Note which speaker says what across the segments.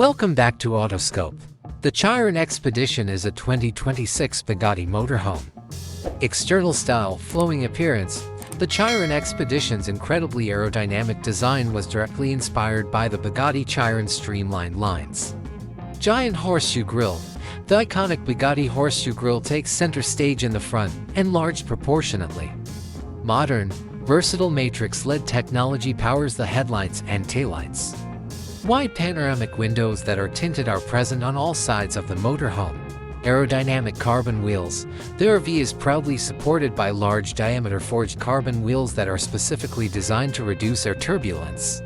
Speaker 1: Welcome back to Autoscope. The Chiron Expedition is a 2026 Bugatti Motorhome. External style, flowing appearance. The Chiron Expedition's incredibly aerodynamic design was directly inspired by the Bugatti Chiron streamlined lines. Giant Horseshoe Grille. The iconic Bugatti Horseshoe Grille takes center stage in the front, enlarged proportionately. Modern, versatile matrix-LED technology powers the headlights and taillights. Wide panoramic windows that are tinted are present on all sides of the motorhome. Aerodynamic carbon wheels. The RV is proudly supported by large diameter forged carbon wheels that are specifically designed to reduce air turbulence.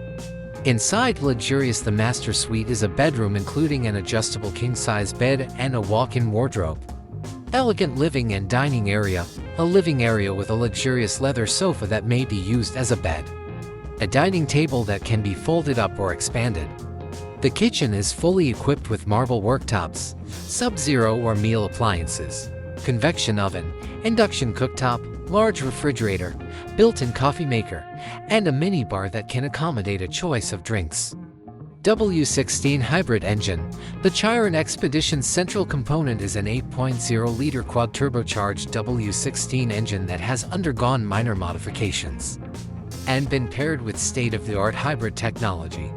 Speaker 1: Inside luxurious, the master suite is a bedroom including an adjustable king-size bed and a walk-in wardrobe. Elegant living and dining area. A living area with a luxurious leather sofa that may be used as a bed. A dining table that can be folded up or expanded. The kitchen is fully equipped with marble worktops, Sub-Zero or Miele appliances, convection oven, induction cooktop, large refrigerator, built-in coffee maker, and a minibar that can accommodate a choice of drinks. W16 Hybrid Engine. The Chiron Expedition's central component is an 8.0-liter quad-turbocharged W16 engine that has undergone minor modifications and been paired with state-of-the-art hybrid technology.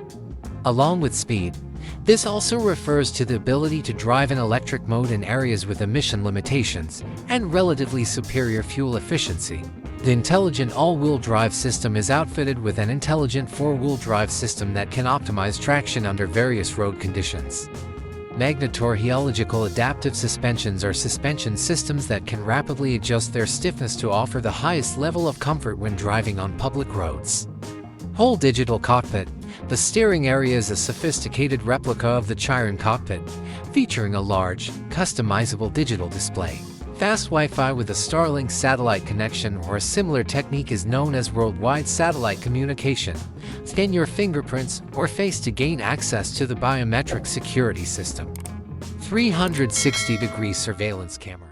Speaker 1: Along with speed, this also refers to the ability to drive in electric mode in areas with emission limitations and relatively superior fuel efficiency. The intelligent all-wheel drive system is outfitted with an intelligent four-wheel drive system that can optimize traction under various road conditions. Magnetohelical adaptive suspensions are suspension systems that can rapidly adjust their stiffness to offer the highest level of comfort when driving on public roads. Whole Digital Cockpit. The steering area is a sophisticated replica of the Chiron cockpit, featuring a large, customizable digital display. Fast Wi-Fi with a Starlink satellite connection or a similar technique is known as worldwide satellite communication. Scan your fingerprints or face to gain access to the biometric security system. 360-degree surveillance camera.